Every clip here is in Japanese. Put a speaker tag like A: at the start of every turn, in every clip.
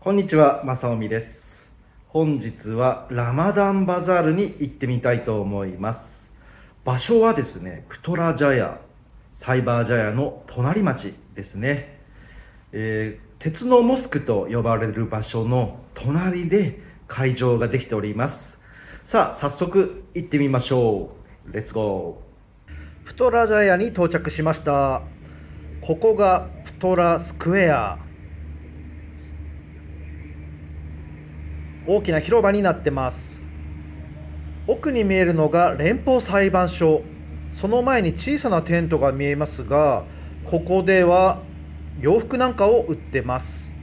A: こんにちは、まさおみです。本日はラマダンバザールに行ってみたいと思います。場所はですね、プトラジャヤ、サイバージャヤの隣町ですね。鉄のモスクと呼ばれる場所の隣で会場ができております。さあ、早速行ってみましょう。レッツゴー。プトラジャヤに到着しました。ここがプトラスクエア。大きな広場になってます。奥に見えるのが連邦裁判所。その前に小さなテントが見えますが、ここでは洋服なんかを売ってます。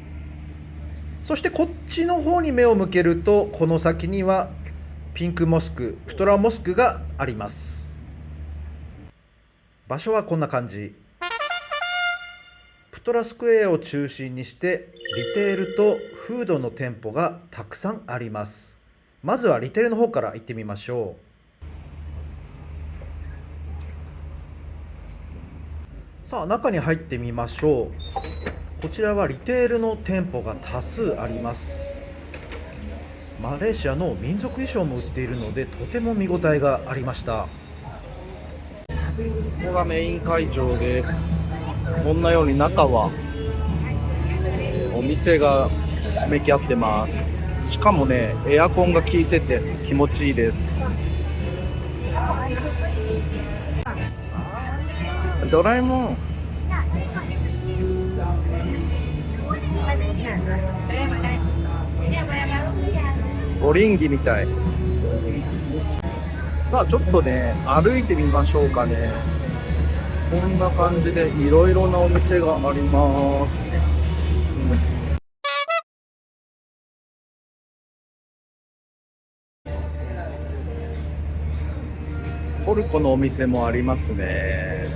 A: そしてこっちの方に目を向けると、この先にはピンクモスク、プトラモスクがあります。場所はこんな感じ。プトラスクエアを中心にしてリテールとフードの店舗がたくさんあります。まずはリテールの方から行ってみましょう。さあ、中に入ってみましょう。こちらはリテールの店舗が多数あります。マレーシアの民族衣装も売っているので、とても見応えがありました。ここがメイン会場で、こんなように中はお店がめき合ってます。しかもね、エアコンが効いてて気持ちいいです。ドラえもん、オリンギみたい。さあ、ちょっとね、歩いてみましょうかね。こんな感じでいろいろなお店があります。トルコのお店もありますね。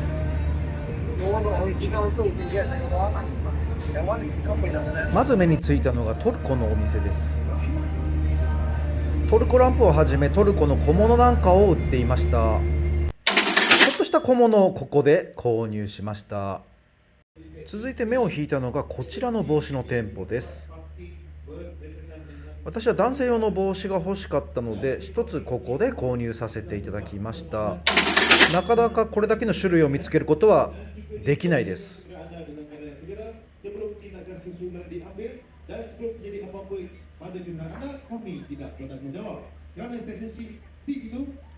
A: まず目についたのがトルコのお店です。トルコランプをはじめトルコの小物なんかを売っていました。ちょっとした小物をここで購入しました。続いて目を引いたのがこちらの帽子の店舗です。私は男性用の帽子が欲しかったので、一つここで購入させていただきました。なかなかこれだけの種類を見つけることはできないです。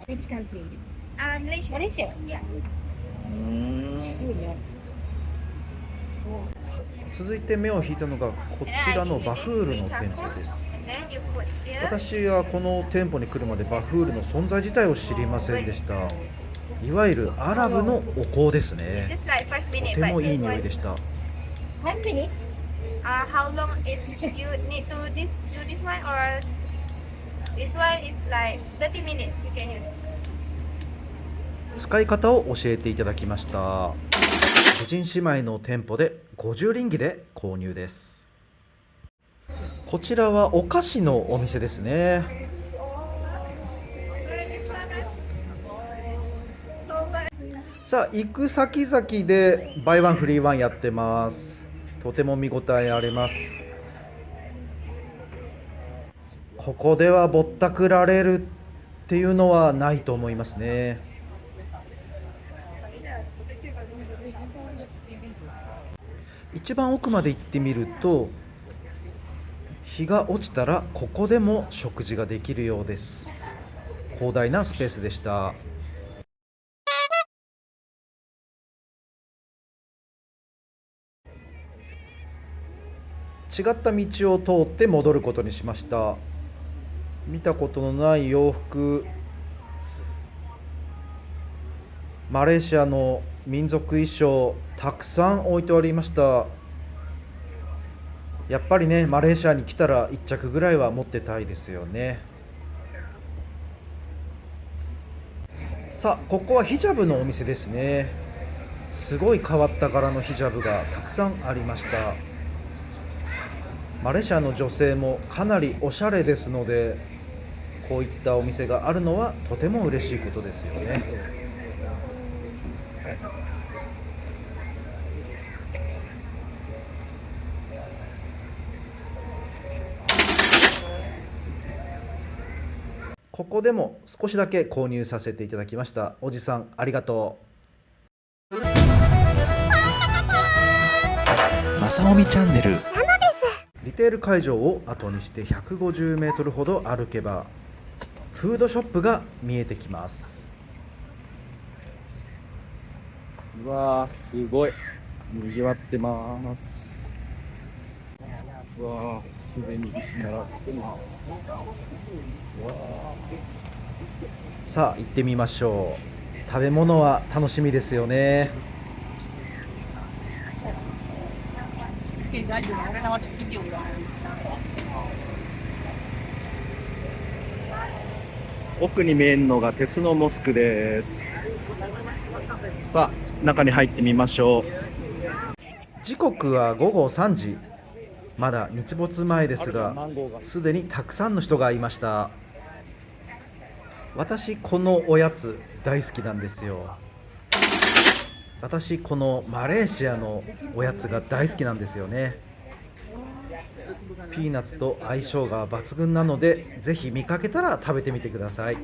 B: Which country? Malaysia. Malaysia. Yeah.
A: 続いて目を引いたのがこちらのバフールの店舗です。私はこの店舗に来るまでバフールの存在自体を知りませんでした。いわゆるアラブのお香ですね。とてもいい匂いでした。
B: 5 minutes. How long is you need to do this one or this one is like 30 minutes you can use.
A: 使い方を教えていただきました。美人姉妹の店舗で50リンギで購入です。こちらはお菓子のお店ですね。さあ、行く先々でバイワンフリーワンやってます。とても見応えあります。ここではぼったくられるっていうのはないと思いますね。一番奥まで行ってみると、日が落ちたらここでも食事ができるようです。広大なスペースでした。違った道を通って戻ることにしました。見たことのない洋服、マレーシアの民族衣装たくさん置いてありました。やっぱりね、マレーシアに来たら1着ぐらいは持ってたいですよね。さあ、ここはヒジャブのお店ですね。すごい変わった柄のヒジャブがたくさんありました。マレーシアの女性もかなりおしゃれですので、こういったお店があるのはとても嬉しいことですよね。
C: ここでも少しだけ購入させていただきました。おじさんありがとう。
D: まさおみチャンネル。
C: リテール会場を後にして150メートルほど歩けばフードショップが見えてきます。
A: うわー、すごいにぎわってます。うわー、すでに並ってます。うわ
C: さあ行ってみましょう。食べ物は楽しみですよね。
A: 奥に見えるのが鉄のモスクです。さあ中に入ってみましょう。
C: 時刻は午後3時。まだ日没前ですがすでにたくさんの人がいました。私このおやつ大好きなんですよ。私このマレーシアのおやつが大好きなんですよね。ピーナッツと相性が抜群なのでぜひ見かけたら食べてみてください。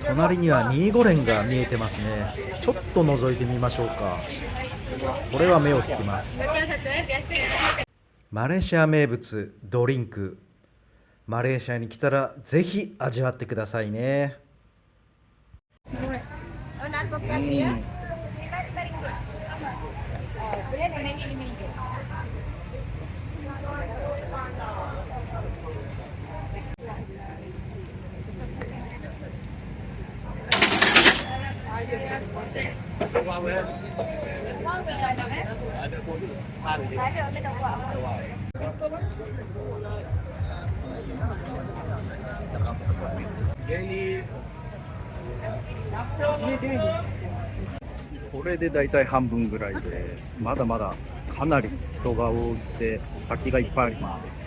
C: 隣にはニーゴレンが見えてますね。ちょっと覗いてみましょうか。これは目を引きます。マレーシア名物ドリンク。マレーシアに来たらぜひ味わってくださいね。
A: これでだいたい半分ぐらいです。まだまだかなり人が多くて先がいっぱいあります。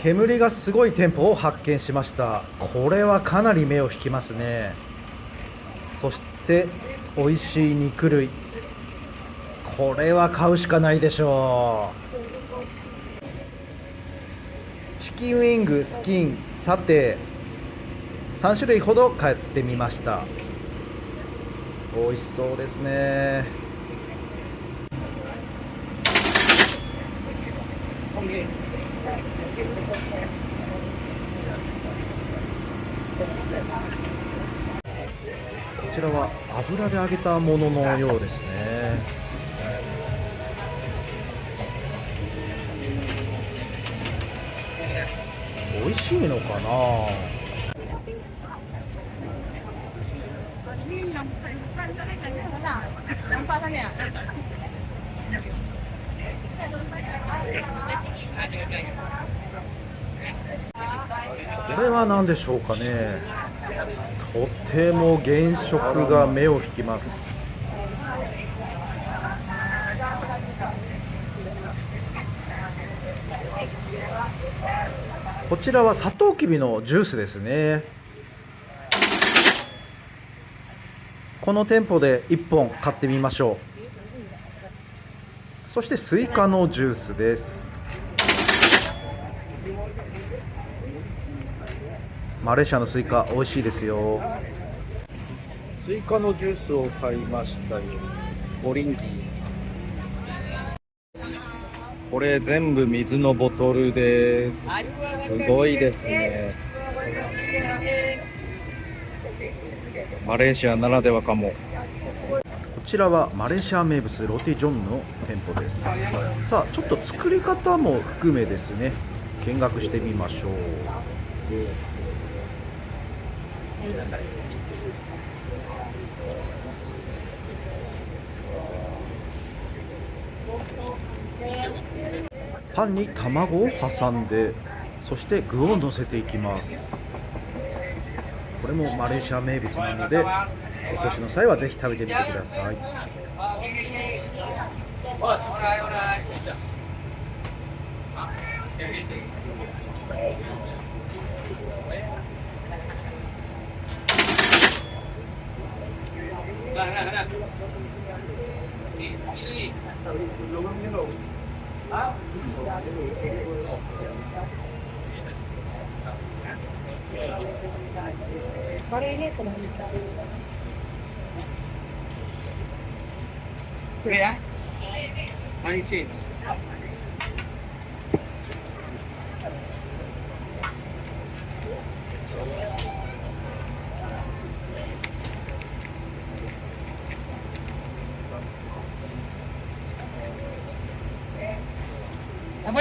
C: 煙がすごい店舗を発見しました。これはかなり目を引きますね。そして美味しい肉類。これは買うしかないでしょう。チキンウィング、スキン、サテ3種類ほど買ってみました。美味しそうですね。こちらは油で揚げたもののようですね。美味しいのかな。これは何でしょうかね。とても原色が目を引きます。こちらはサトウキビのジュースですね。この店舗で1本買ってみましょう。そしてスイカのジュースです。マレーシアのスイカ美味しいですよ。
A: スイカのジュースを買いましたよ。オリンギ。これ全部水のボトルです。すごいですね。マレーシアならではかも。
C: こちらはマレーシア名物ロティジョンの店舗です。さあちょっと作り方も含めですね、見学してみましょう。パンに卵を挟んで、そして具を乗せていきます。これもマレーシア名物なので、お越しの際はぜひ食べてみてください。
E: Apa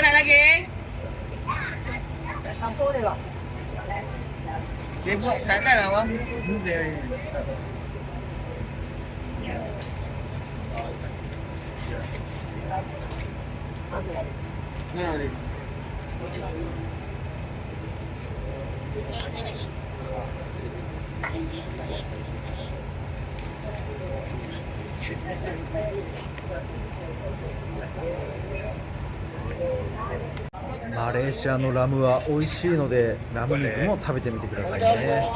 E: nak lagi? Dia buat tak ada lah bang.
C: マレーシアのラムは美味しいのでラム肉も食べてみてくださいね。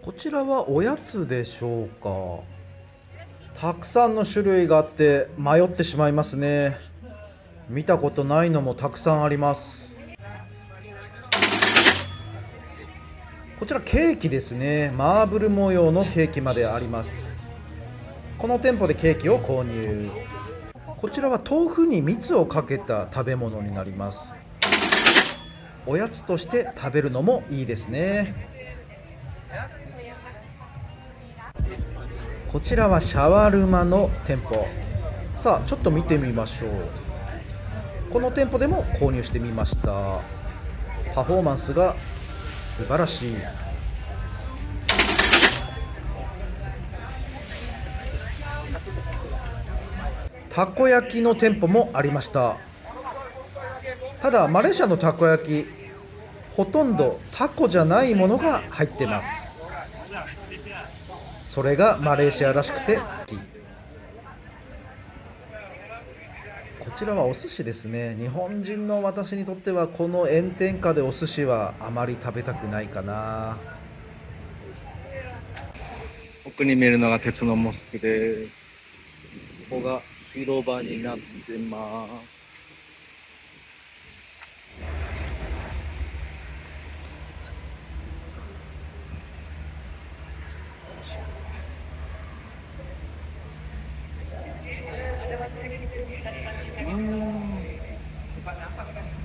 C: こちらはおやつでしょうか。たくさんの種類があって迷ってしまいますね。見たことないのもたくさんあります。こちらケーキですね。マーブル模様のケーキまであります。この店舗でケーキを購入。こちらは豆腐に蜜をかけた食べ物になります。おやつとして食べるのもいいですね。こちらはシャワルマの店舗。さあちょっと見てみましょう。この店舗でも購入してみました。パフォーマンスが素晴らしい。たこ焼きの店舗もありました。ただマレーシアのたこ焼きほとんどタコじゃないものが入ってます。それがマレーシアらしくて好き。こちらはお寿司ですね。日本人の私にとってはこの炎天下でお寿司はあまり食べたくないかな。
A: 奥に見えるのが鉄のモスクです。ここが広場になってます。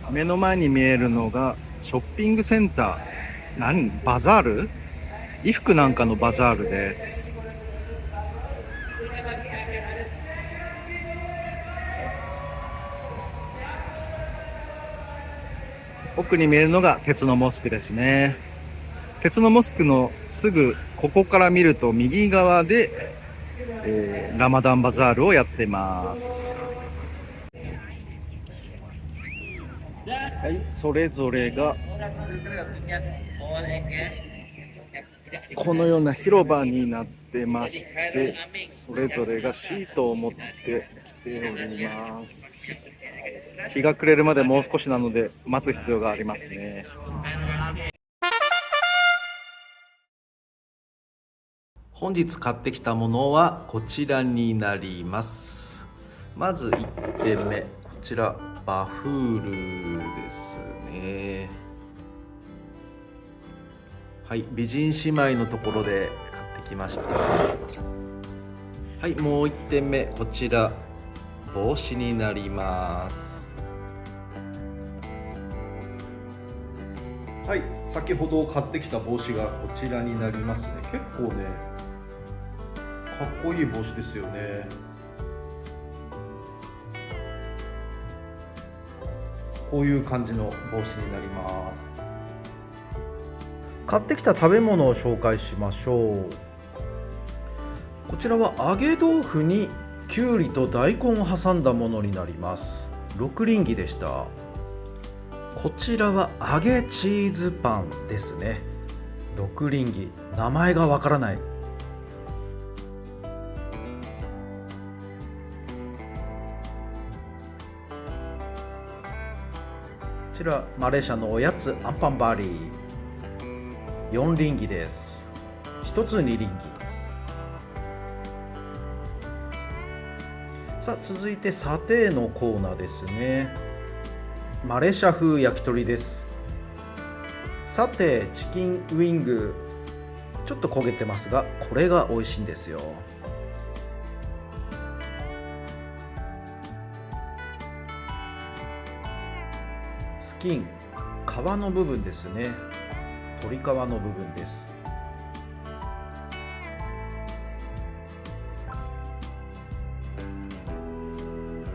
A: 目の前に見えるのがショッピングセンター。バザール？衣服なんかのバザールです。奥に見えるのが鉄のモスクですね。鉄のモスクのすぐここから見ると右側で、ラマダンバザールをやってます。はい、それぞれがこのような広場になってまして、それぞれがシートを持ってきております。日が暮れるまでもう少しなので待つ必要がありますね。本日買ってきたものはこちらになります。まず1点目、こちらバフールですね。はい、美人姉妹のところで買ってきました。はい、もう1点目、こちら帽子になります。はい、先ほど買ってきた帽子がこちらになりますね。結構ねかっこいい帽子ですよね。こういう感じの帽子になります。
C: 買ってきた食べ物を紹介しましょう。こちらは揚げ豆腐にきゅうりと大根を挟んだものになります。6リンギでした。こちらは揚げチーズパンですね。6リンギ、名前がわからない。こちらマレーシアのおやつアンパンバリー、4リンギです。1つ2リンギ。さあ続いてサテーのコーナーですね。マレーシア風焼き鳥です。さてチキンウィング、ちょっと焦げてますがこれが美味しいんですよ。スキン、皮の部分ですね。鶏皮の部分です。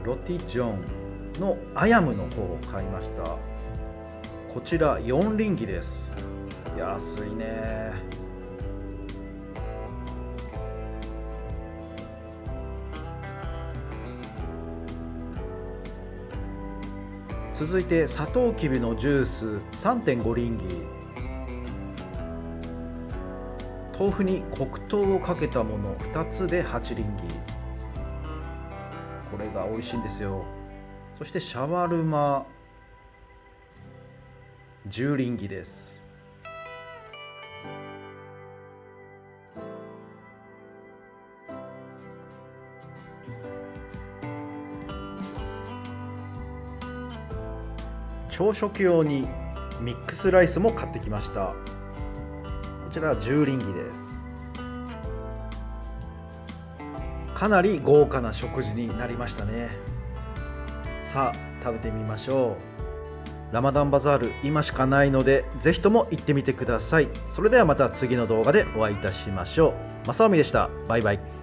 C: ロティジョンのアヤムの方を買いました。こちら4リンギです。安いね。続いてサトウキビのジュース 3.5 リンギ。豆腐に黒糖をかけたもの2つで8リンギ。これが美味しいんですよ。そしてシャワルマ10リンギです。朝食用にミックスライスも買ってきました。こちら10リンギです。かなり豪華な食事になりましたね。さあ食べてみましょう。ラマダンバザール今しかないのでぜひとも行ってみてください。それではまた次の動画でお会いいたしましょう。正臣でした。バイバイ。